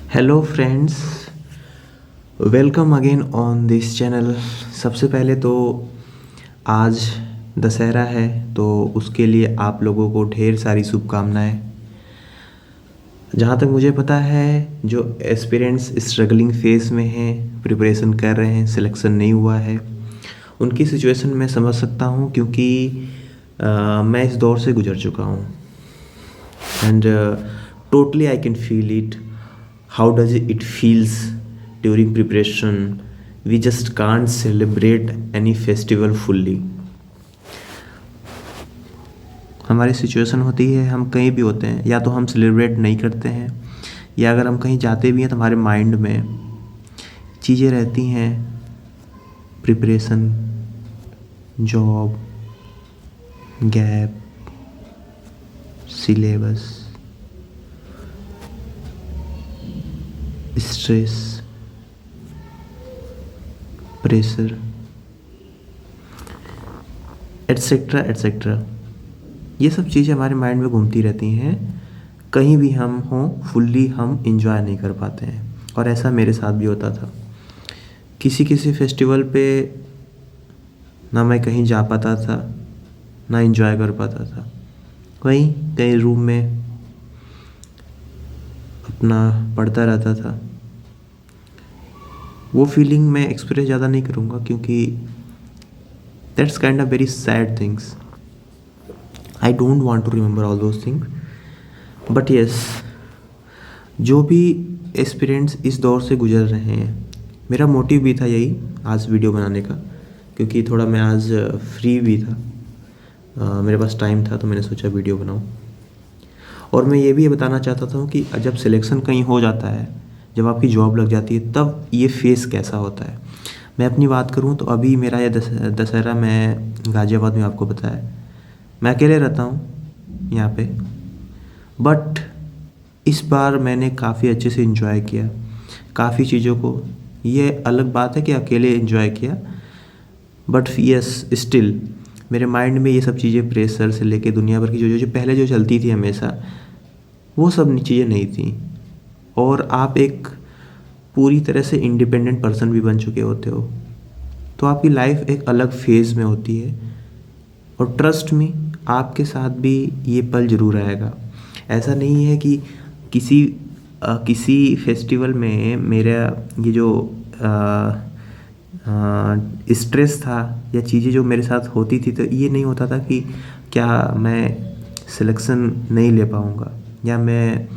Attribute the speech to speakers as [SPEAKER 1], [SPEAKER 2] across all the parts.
[SPEAKER 1] Hello friends, welcome again on this channel. सबसे पहले तो आज दशहरा है, तो उसके लिए आप लोगों को ढेर सारी शुभकामनाएं। जहाँ तक मुझे पता है, जो एस्पिरेंट्स स्ट्रगलिंग फेज़ में हैं, प्रिपरेशन कर रहे हैं, सिलेक्शन नहीं हुआ है, उनकी सिचुएशन मैं समझ सकता हूँ, क्योंकि मैं इस दौर से गुजर चुका हूँ। And totally I can feel it. How does it feels during preparation? We just can't celebrate any festival fully. हमारी सिचुएशन होती है, हम कहीं भी होते हैं, या तो हम सेलिब्रेट नहीं करते हैं, या अगर हम कहीं जाते भी हैं तो हमारे माइंड में चीज़ें रहती हैं, preparation, job, gap, syllabus, stress, pressure, etcetera etcetera. ये सब चीज़ें हमारे माइंड में घूमती रहती हैं। कहीं भी हम हों, फुल्ली हम इंजॉय नहीं कर पाते हैं, और ऐसा मेरे साथ भी होता था। किसी किसी फेस्टिवल पे ना मैं कहीं जा पाता था, ना इंजॉय कर पाता था। वहीं कहीं रूम में अपना पढ़ता रहता था। वो फीलिंग मैं एक्सप्रेस ज़्यादा नहीं करूँगा, क्योंकि that's kind of very sad things. I don't want to remember all those things, but yes, जो भी एस्पिरेंट्स इस दौर से गुजर रहे हैं, मेरा मोटिव भी था यही आज वीडियो बनाने का, क्योंकि थोड़ा मैं आज फ्री भी था, मेरे पास टाइम था, तो मैंने सोचा वीडियो बनाऊँ। और मैं ये भी बताना चाहता था कि जब सिलेक्शन कहीं हो जाता है, जब आपकी जॉब लग जाती है, तब ये फेस कैसा होता है। मैं अपनी बात करूँ तो अभी मेरा ये दशहरा मैं गाज़ियाबाद में, आपको बताया, मैं अकेले रहता हूँ यहाँ पे, बट इस बार मैंने काफ़ी अच्छे से एंजॉय किया काफ़ी चीज़ों को। ये अलग बात है कि अकेले एंजॉय किया, बट यस स्टिल मेरे माइंड में ये सब चीज़ें, प्रेशर से लेके दुनिया भर की जो पहले जो चलती थी हमेशा, वो सब चीज़ें नहीं थी। और आप एक पूरी तरह से इंडिपेंडेंट पर्सन भी बन चुके होते हो, तो आपकी लाइफ एक अलग फेज़ में होती है। और ट्रस्ट मी, आपके साथ भी ये पल ज़रूर आएगा। ऐसा नहीं है कि किसी फेस्टिवल में मेरा ये जो स्ट्रेस था, या चीज़ें जो मेरे साथ होती थी, तो ये नहीं होता था कि क्या मैं सिलेक्शन नहीं ले पाऊँगा, या मैं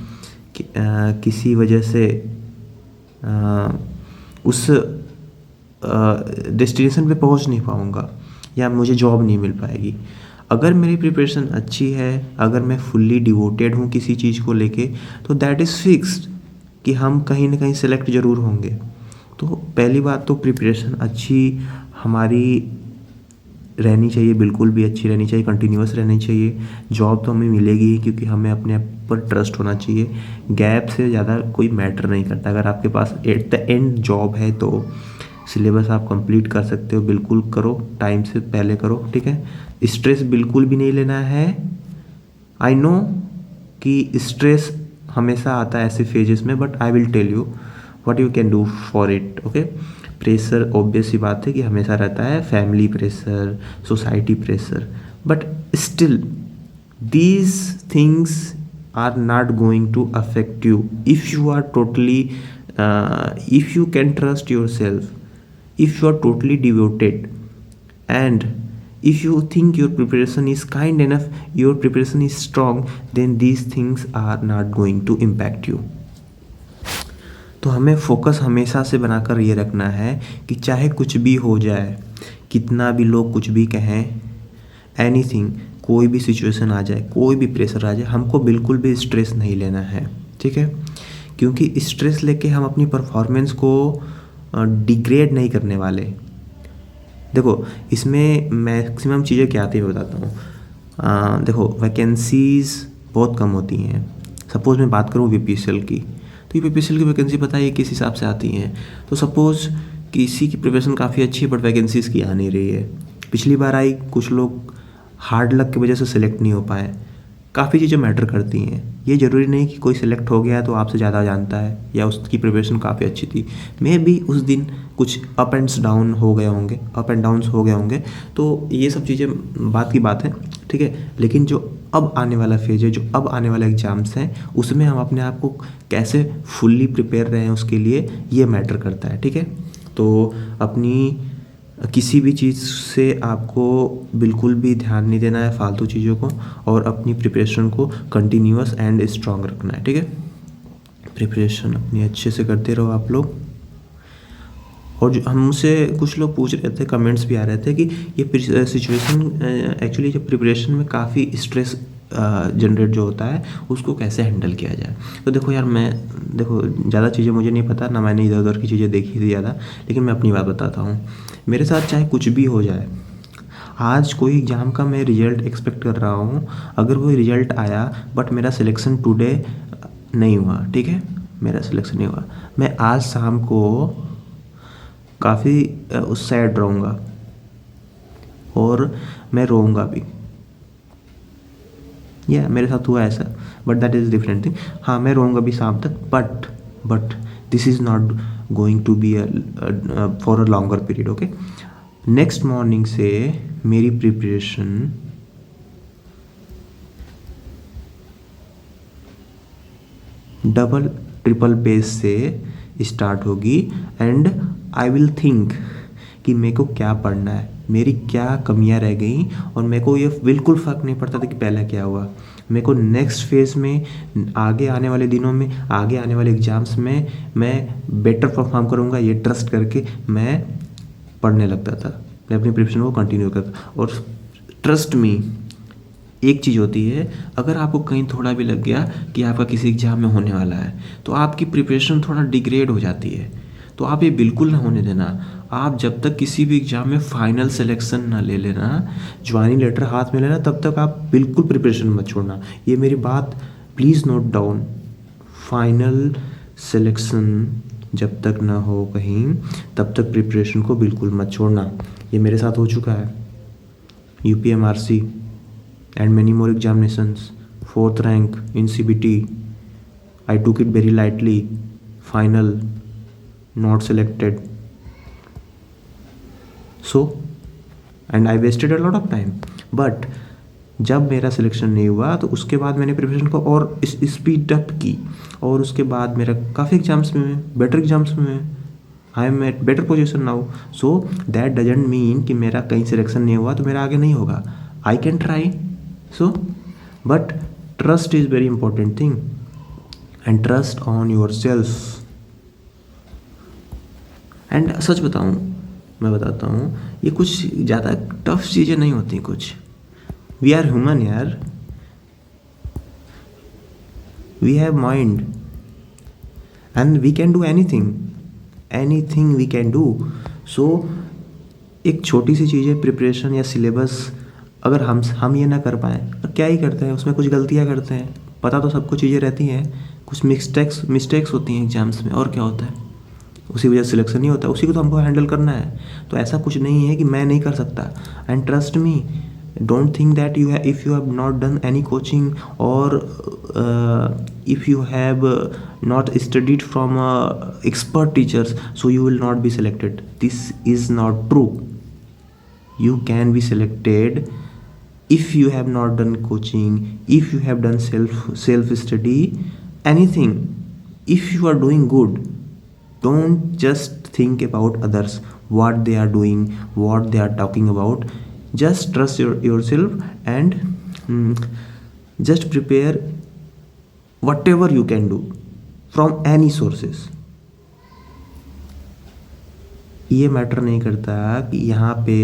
[SPEAKER 1] किसी वजह से उस डेस्टिनेशन पे पहुंच नहीं पाऊँगा, या मुझे जॉब नहीं मिल पाएगी। अगर मेरी प्रिपरेशन अच्छी है, अगर मैं फुल्ली डिवोटेड हूँ किसी चीज़ को लेके, तो दैट इज़ फिक्स्ड कि हम कहीं ना कहीं सेलेक्ट ज़रूर होंगे। तो पहली बात तो प्रिपरेशन अच्छी हमारी रहनी चाहिए, बिल्कुल भी अच्छी रहनी चाहिए, कंटिन्यूअस रहनी चाहिए। जॉब तो हमें मिलेगी ही, क्योंकि हमें अपने आप पर ट्रस्ट होना चाहिए। गैप से ज़्यादा कोई मैटर नहीं करता। अगर आपके पास एट द एंड जॉब है, तो सिलेबस आप कंप्लीट कर सकते हो, बिल्कुल करो, टाइम से पहले करो, ठीक है। स्ट्रेस बिल्कुल भी नहीं लेना है। आई नो कि स्ट्रेस हमेशा आता है ऐसे फेजेस में, but I will tell you what you can do for it, okay. Pressure obvious सी बात है कि हमेशा रहता है, family pressure, society pressure, but still these things are not going to affect you if you are totally if you can trust yourself, if you are totally devoted, and if you think your preparation is kind enough, your preparation is strong, then these things are not going to impact you. तो हमें focus हमेशा से बनाकर ये रखना है कि चाहे कुछ भी हो जाए, कितना भी लोग कुछ भी कहें, एनीथिंग, कोई भी सिचुएशन आ जाए, कोई भी प्रेशर आ जाए, हमको बिल्कुल भी स्ट्रेस नहीं लेना है, ठीक है। क्योंकि स्ट्रेस लेके हम अपनी परफॉर्मेंस को डिग्रेड नहीं करने वाले। देखो, इसमें मैक्सिमम चीज़ें क्या आती है मैं बताता हूँ। देखो, वैकेंसीज़ बहुत कम होती हैं। सपोज़ मैं बात करूँ यूपीएसएल की, तो यूपीएसएल की वैकेंसी पता है किस हिसाब से आती हैं। तो सपोज़ किसी की प्रिपरेशन काफ़ी अच्छी है, बट वैकेंसीज़ की आ नहीं रही है। पिछली बार आई, कुछ लोग हार्ड लक की वजह से सिलेक्ट नहीं हो पाए, काफ़ी चीज़ें मैटर करती हैं। ये ज़रूरी नहीं कि कोई सिलेक्ट हो गया तो आपसे ज़्यादा जानता है या उसकी प्रिपरेशन काफ़ी अच्छी थी। मे भी उस दिन कुछ अप एंड डाउन हो गए होंगे, अप एंड डाउन्स हो गए होंगे, तो ये सब चीज़ें बात की बात है, ठीक है। लेकिन जो अब आने वाला फेज है, जो अब आने वाले एग्ज़ाम्स हैं, उसमें हम अपने आप को कैसे फुल्ली प्रिपेयर रहे हैं उसके लिए, ये मैटर करता है, ठीक है। तो अपनी किसी भी चीज़ से आपको बिल्कुल भी ध्यान नहीं देना है फालतू चीज़ों को, और अपनी प्रिपरेशन को कंटिन्यूअस एंड स्ट्रांग रखना है, ठीक है। प्रिपरेशन अपनी अच्छे से करते रहो आप लोग। और जो हमसे कुछ लोग पूछ रहे थे, कमेंट्स भी आ रहे थे कि ये सिचुएशन एक्चुअली जब प्रिपरेशन में काफ़ी स्ट्रेस जनरेट जो होता है उसको कैसे हैंडल किया जाए। तो देखो यार, देखो ज़्यादा चीज़ें मुझे नहीं पता ना, मैंने इधर उधर की चीज़ें देखी थी ज़्यादा, लेकिन मैं अपनी बात बताता हूँ। मेरे साथ चाहे कुछ भी हो जाए, आज कोई एग्ज़ाम का मैं रिज़ल्ट एक्सपेक्ट कर रहा हूँ, अगर वो रिज़ल्ट आया बट मेरा सिलेक्शन टुडे नहीं हुआ, ठीक है, मेरा सिलेक्शन नहीं हुआ, मैं आज शाम को काफ़ी उस सैड रहूँगा और मैं रोऊंगा भी। या मेरे साथ हुआ ऐसा, but that is different thing. हाँ, मैं रोऊंगा भी शाम तक, but this is not going to be for a longer period, okay. Next morning से मेरी प्रिपरेशन डबल ट्रिपल पेज से स्टार्ट होगी, एंड आई विल थिंक कि मेरे को क्या पढ़ना है, मेरी क्या कमियां रह गई, और मेरे को ये बिल्कुल फ़र्क नहीं पड़ता था कि पहले क्या हुआ। मेरे को नेक्स्ट फेज़ में, आगे आने वाले दिनों में, आगे आने वाले एग्ज़ाम्स में मैं बेटर परफॉर्म करूँगा, ये ट्रस्ट करके मैं पढ़ने लगता था, मैं अपनी प्रिपरेशन को कंटिन्यू करता। और ट्रस्ट मी, एक चीज़ होती है, अगर आपको कहीं थोड़ा भी लग गया कि आपका किसी एग्ज़ाम में होने वाला है, तो आपकी प्रिपरेशन थोड़ा डिग्रेड हो जाती है। तो आप ये बिल्कुल ना होने देना। आप जब तक किसी भी एग्ज़ाम में फ़ाइनल सिलेक्शन ना ले लेना, ज्वाइनिंग लेटर हाथ में लेना, तब तक आप बिल्कुल प्रिपरेशन मत छोड़ना। ये मेरी बात please note down. Final selection जब तक ना हो कहीं, तब तक प्रिपरेशन को बिल्कुल मत छोड़ना। ये मेरे साथ हो चुका है। UPMRC and many more examinations, 4th rank in CBT, I took it very lightly, final not selected, so and I wasted a lot of time, but जब मेरा सिलेक्शन नहीं हुआ तो उसके बाद मैंने प्रिपरेशन को और स्पीड अप की, और उसके बाद मेरा काफ़ी एग्जाम्स में, बेटर एग्जाम्स में I am at better position now. So that doesn't mean कि मेरा कहीं सिलेक्शन नहीं हुआ तो मेरा आगे नहीं होगा, I can try. So, but trust is very important thing, and trust on yourself. And सच बताऊँ, मैं बताता हूँ, ये कुछ ज़्यादा टफ चीज़ें नहीं होती कुछ। We are human यार, we have mind and we can do anything we can do. So एक छोटी सी चीज़ है प्रिपरेशन या सिलेबस, अगर हम ये ना कर पाएँ तो क्या ही करते हैं, उसमें कुछ गलतियाँ करते हैं, पता तो सबको चीज़ें रहती हैं, कुछ मिस्टेक्स होती हैं एग्जाम्स में, और क्या होता है, उसी वजह से सिलेक्शन नहीं होता, उसी को तो हमको हैंडल करना है। तो ऐसा कुछ नहीं है कि मैं नहीं कर सकता। And trust me, don't think that if you have not done any coaching, और if you have not studied from expert teachers, so you will not be selected. This is not true. You can be selected if you have not done coaching, if you have done self study, anything. If you are doing good, don't just think about others, what they are doing, what they are talking about. Just trust yourself, and just prepare whatever you can do from any sources. ये matter नहीं करता कि यहाँ पे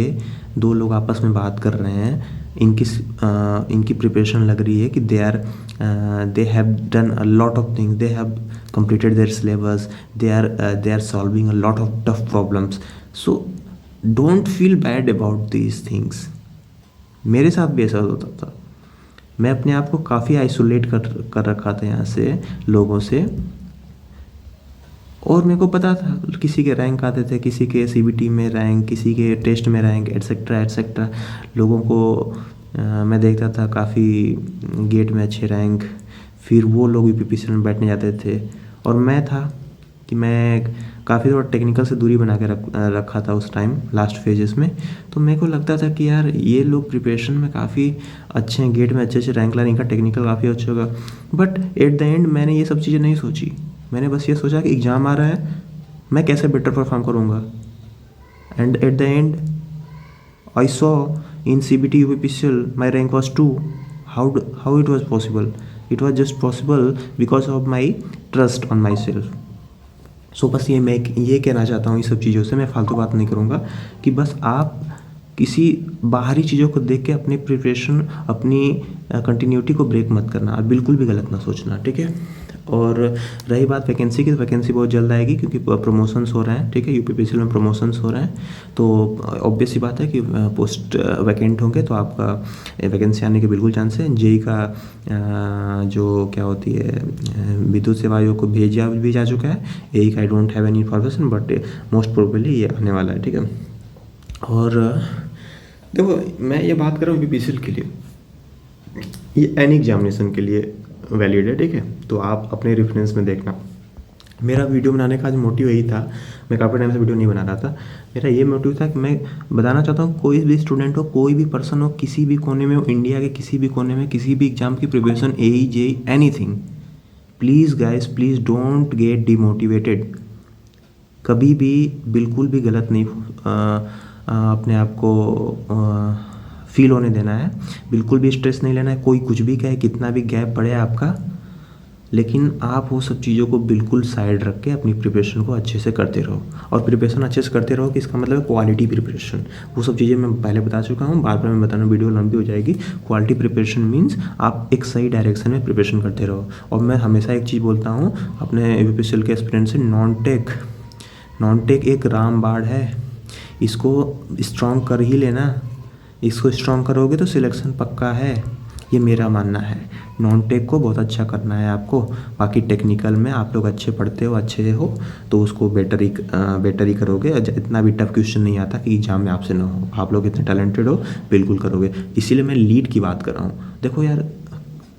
[SPEAKER 1] दो लोग आपस में बात कर रहे हैं, इनकी प्रिपरेशन लग रही है कि they have done a lot of things, they have completed their syllabus, they are solving a lot of tough problems. So don't feel bad about these things. मेरे साथ भी ऐसा होता था, मैं अपने आप को काफ़ी आइसोलेट कर रखा था यहाँ से, लोगों से, और मेरे को पता था किसी के रैंक आते थे, किसी के CBT में रैंक, किसी के टेस्ट में रैंक, एटसेट्रा एटसेट्रा। लोगों को मैं देखता था काफ़ी गेट में अच्छे रैंक, फिर वो लोग यूपीपीसीएल में बैठने जाते थे, और मैं था कि मैं काफ़ी थोड़ा टेक्निकल से दूरी बना के रखा था उस टाइम लास्ट फेजेस में। तो मेरे को लगता था कि यार ये लोग प्रिपरेशन में काफ़ी अच्छे हैं, गेट में अच्छे अच्छे रैंक लाने का टेक्निकल काफ़ी अच्छा होगा। बट एट द एंड मैंने ये सब चीज़ें नहीं सोची, मैंने बस ये सोचा कि एग्ज़ाम आ रहा है, मैं कैसे बेटर परफॉर्म करूँगा। And at the end I saw in CBT UPPCL my rank was 2. How it was possible? It was just possible because of my trust on myself. सो बस मैं ये कहना चाहता हूँ, इस सब चीज़ों से मैं फालतू बात नहीं करूँगा कि बस आप किसी बाहरी चीज़ों को देख के अपनी प्रिपरेशन, अपनी कंटिन्यूटी को ब्रेक मत करना और बिल्कुल भी गलत ना सोचना, ठीक है। और रही बात वैकेंसी की, तो वैकेंसी बहुत जल्द आएगी क्योंकि प्रमोशंस हो रहे हैं, ठीक है, यूपीपीसीएल में प्रमोशंस हो रहे हैं। तो ऑब्वियस सी बात है कि पोस्ट वैकेंट होंगे तो आपका वैकेंसी आने के बिल्कुल चांस है। जेई का जो क्या होती है विद्युत सेवा आयोग को भी जा चुका है। एई का I don't have any information, but most probably ये आने वाला है, ठीक है। और देखो मैं ये बात कर रहा हूँ यूपीपीसीएल के लिए, ये एनी एग्जामिनेशन के लिए वैलिड है, ठीक है। तो आप अपने रेफरेंस में देखना। मेरा वीडियो बनाने का आज मोटिव यही था, मैं काफ़ी टाइम से वीडियो नहीं बना रहा था। मेरा ये मोटिव था कि मैं बताना चाहता हूँ कोई भी स्टूडेंट हो, कोई भी पर्सन हो, किसी भी कोने में हो, इंडिया के किसी भी कोने में, किसी भी एग्जाम की preparation, AE JE anything, please guys please don't get demotivated. कभी भी बिल्कुल भी गलत नहीं अपने आप को फील होने देना है, बिल्कुल भी स्ट्रेस नहीं लेना है। कोई कुछ भी कहे, कितना भी गैप पड़े आपका, लेकिन आप वो सब चीज़ों को बिल्कुल साइड रख के अपनी प्रिपरेशन को अच्छे से करते रहो। और प्रिपरेशन अच्छे से करते रहो कि इसका मतलब है क्वालिटी प्रिपरेशन। वो सब चीज़ें मैं पहले बता चुका हूँ, बार बार मैं बताना वीडियो लंबी हो जाएगी। क्वालिटी प्रिपरेशन मीन्स आप एक सही डायरेक्शन में प्रिपरेशन करते रहो। और मैं हमेशा एक चीज़ बोलता हूँ अपने यूपीपीसीएल के एक्सपीरियंस से, नॉन टेक एक रामबाण है, इसको स्ट्रॉन्ग कर ही लेना। इसको स्ट्रॉन्ग करोगे तो सिलेक्शन पक्का है, ये मेरा मानना है। नॉन टेक को बहुत अच्छा करना है आपको। बाकी टेक्निकल में आप लोग अच्छे पढ़ते हो, अच्छे हो, तो उसको बेटर ही करोगे। इतना भी टफ क्वेश्चन नहीं आता कि एग्जाम में आपसे ना हो। आप लोग इतने टैलेंटेड हो, बिल्कुल करोगे। इसीलिए मैं लीड की बात कर रहा हूँ। देखो यार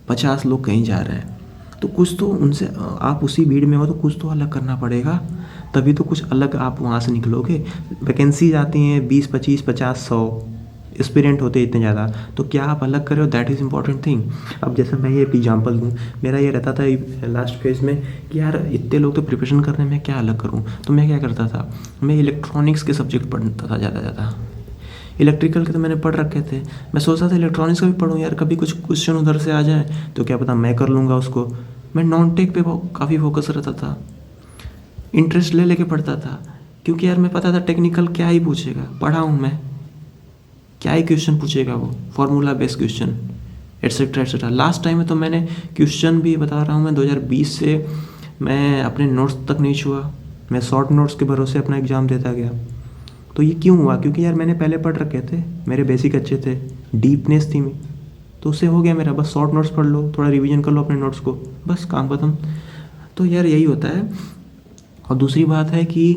[SPEAKER 1] 50 लोग कहीं जा रहे हैं, तो कुछ तो उनसे, आप उसी भीड़ में हो तो कुछ तो अलग करना पड़ेगा, तभी तो कुछ अलग आप वहाँ से निकलोगे। वैकेंसीज आती हैं 20, 25, 50, 100, एस्पिरेंट होते इतने ज़्यादा, तो क्या आप अलग कर रहे हो, दैट इज़ इंपॉर्टेंट थिंग। अब जैसे मैं ये एग्जांपल दूँ, मेरा ये रहता था लास्ट फेज में कि यार इतने लोग तो प्रिपरेशन कर रहे हैं, मैं क्या अलग करूँ। तो मैं क्या करता था, मैं इलेक्ट्रॉनिक्स के सब्जेक्ट पढ़ता था ज़्यादा। इलेक्ट्रिकल के तो मैंने पढ़ रखे थे, मैं सोचता था इलेक्ट्रॉनिक्स का भी पढ़ूँ यार, कभी कुछ क्वेश्चन उधर से आ जाए तो क्या पता मैं कर लूँगा उसको। मैं नॉन टेक पे काफ़ी फोकस रहता था, इंटरेस्ट ले लेके पढ़ता था, क्योंकि यार मैं पता था टेक्निकल क्या ही पूछेगा, पढ़ा हूँ मैं, क्या ही क्वेश्चन पूछेगा वो, formula based question etcetera etcetera. Last time में तो मैंने क्वेश्चन भी बता रहा हूँ, मैं 2020 से मैं अपने नोट्स तक नहीं छुआ, मैं शॉर्ट नोट्स के भरोसे अपना एग्ज़ाम देता गया। तो ये क्यों हुआ, क्योंकि यार मैंने पहले पढ़ रखे थे, मेरे बेसिक अच्छे थे, डीपनेस थी, तो उससे हो गया मेरा। बस शॉर्ट नोट्स पढ़ लो, थोड़ा रिवीजन कर लो अपने नोट्स को, बस काम खत्म। तो यार यही होता है। और दूसरी बात है कि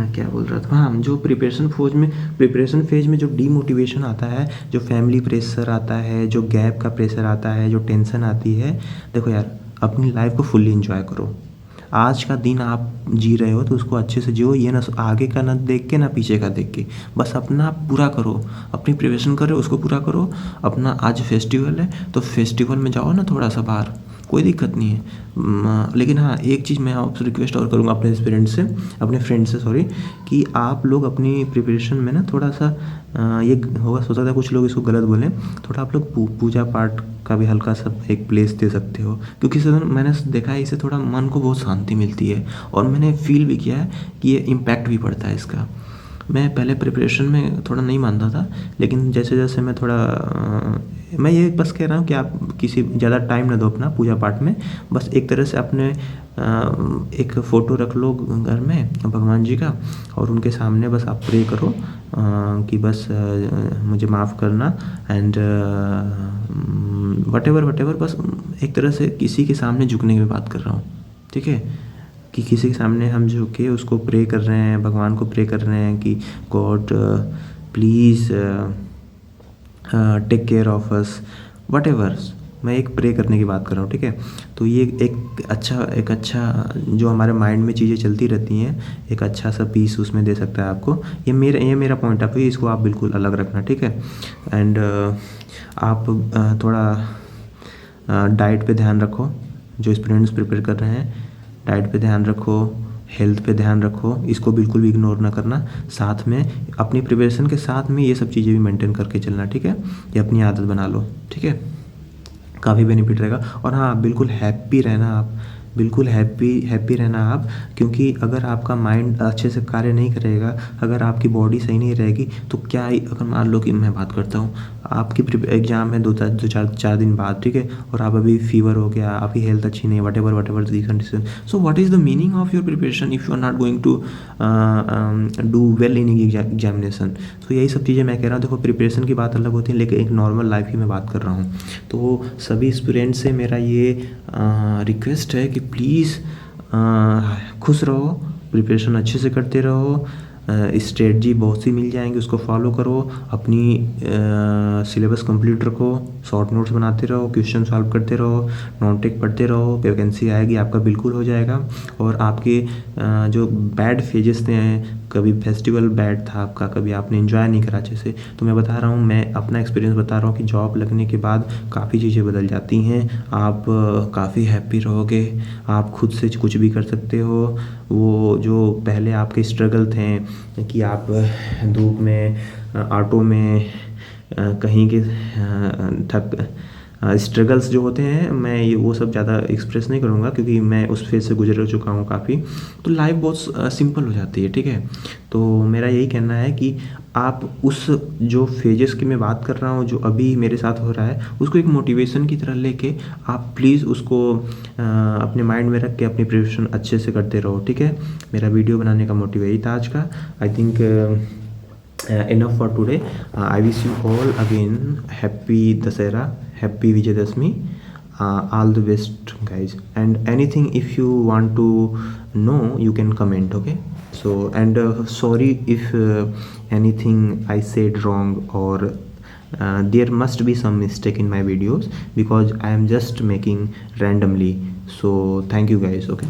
[SPEAKER 1] क्या बोल रहा था, हाँ, जो प्रिपरेशन फेज में जो डीमोटिवेशन आता है, जो फैमिली प्रेशर आता है, जो गैप का प्रेशर आता है, जो टेंशन आती है, देखो यार अपनी लाइफ को फुल्ली एंजॉय करो। आज का दिन आप जी रहे हो तो उसको अच्छे से जियो, ये ना आगे का ना देख के ना पीछे का देख के, बस अपना पूरा करो, अपनी प्रिपरेशन करो उसको पूरा करो। अपना आज फेस्टिवल है तो फेस्टिवल में जाओ ना थोड़ा सा बाहर, कोई दिक्कत नहीं है। लेकिन हाँ, एक चीज़ मैं आपसे रिक्वेस्ट और करूँगा अपने फ्रेंड से सॉरी, कि आप लोग अपनी प्रिपरेशन में ना थोड़ा सा ये होगा, सोचा था कुछ लोग इसको गलत बोलें, थोड़ा आप लोग पूजा पाठ का भी हल्का सा एक प्लेस दे सकते हो, क्योंकि इससे मैंने देखा है इससे थोड़ा मन को बहुत शांति मिलती है। और मैंने फील भी किया है कि ये इम्पैक्ट भी पड़ता है इसका। मैं पहले प्रिपरेशन में थोड़ा नहीं मानता था, लेकिन जैसे जैसे मैं थोड़ा मैं ये बस कह रहा हूँ कि आप किसी ज़्यादा टाइम ना दो अपना पूजा पाठ में, बस एक तरह से अपने एक फ़ोटो रख लो घर में भगवान जी का, और उनके सामने बस आप प्रे करो कि बस मुझे माफ़ करना एंड वटेवर, बस एक तरह से किसी के सामने झुकने की बात कर रहा हूँ, ठीक है, कि किसी के सामने हम झुके उसको प्रे कर रहे हैं, भगवान को प्रे कर रहे हैं कि God please take care of us, whatever. मैं एक प्रे करने की बात कर रहा हूँ, ठीक है। तो ये एक अच्छा जो हमारे माइंड में चीज़ें चलती रहती हैं, एक अच्छा सा पीस उसमें दे सकता है आपको। ये मेरा पॉइंट ऑफ व्यू, इसको आप बिल्कुल अलग रखना, ठीक है। एंड आप थोड़ा डाइट पे ध्यान रखो, जो स्टूडेंट्स प्रिपेयर कर रहे हैं डाइट पे ध्यान रखो, हेल्थ पे ध्यान रखो, इसको बिल्कुल भी इग्नोर ना करना। साथ में अपनी प्रिपरेशन के साथ में ये सब चीज़ें भी मेंटेन करके चलना, ठीक है। ये अपनी आदत बना लो, ठीक है। काफ़ी बेनिफिट रहेगा। और हाँ, बिल्कुल हैप्पी रहना आप, बिल्कुल हैप्पी रहना आप, क्योंकि अगर आपका माइंड अच्छे से कार्य नहीं करेगा, अगर आपकी बॉडी सही नहीं रहेगी, तो क्या ही, अगर मान लो कि मैं बात करता हूँ, आपकी एग्ज़ाम है 4 दिन बाद, ठीक है, और आप अभी फीवर हो गया, आपकी हेल्थ अच्छी नहीं है, whatever the condition, so what is the meaning of your preparation if you are not going to do well in examination. तो यही सब चीज़ें मैं कह रहा हूँ। देखो, प्रिपरेशन की बात अलग होती है, लेकिन एक नॉर्मल लाइफ की मैं बात कर रहा हूँ। तो सभी स्टूडेंट्स से मेरा ये रिक्वेस्ट है कि प्लीज़ खुश रहो, प्रिपरेशन अच्छे से करते रहो, स्ट्रेटजी बहुत सी मिल जाएंगी, उसको फॉलो करो, अपनी सिलेबस कंप्लीट रखो, शॉर्ट नोट्स बनाते रहो, क्वेश्चन सॉल्व करते रहो, नॉन टेक पढ़ते रहो, वैकेंसी आएगी, आपका बिल्कुल हो जाएगा। और आपके जो बैड फेजेस थे, कभी फेस्टिवल बैड था आपका, कभी आपने एंजॉय नहीं करा अच्छे से, तो मैं बता रहा हूँ, मैं अपना एक्सपीरियंस बता रहा हूँ कि जॉब लगने के बाद काफ़ी चीज़ें बदल जाती हैं। आप काफ़ी हैप्पी रहोगे, आप खुद से कुछ भी कर सकते हो। वो जो पहले आपके स्ट्रगल थे कि आप धूप में, ऑटो में, कहीं के स्ट्रगल्स जो होते हैं, मैं ये वो सब ज़्यादा एक्सप्रेस नहीं करूँगा, क्योंकि मैं उस फेज़ से गुजर चुका हूँ काफ़ी। तो लाइफ बहुत सिंपल हो जाती है, ठीक है। तो मेरा यही कहना है कि आप उस जो फेजेस की मैं बात कर रहा हूँ, जो अभी मेरे साथ हो रहा है, उसको एक मोटिवेशन की तरह लेके आप प्लीज़ उसको अपने माइंड में रख के अपनी प्रिपरेशन अच्छे से करते रहो, ठीक है। मेरा वीडियो बनाने का मोटिव यही था आज का। I think enough for today. I wish you all again happy Dasera, happy Vijayadashmi. All the best, guys. And anything if you want to know, you can comment. Okay. So and sorry if anything I said wrong, or there must be some mistake in my videos, because I am just making randomly. So thank you guys. Okay.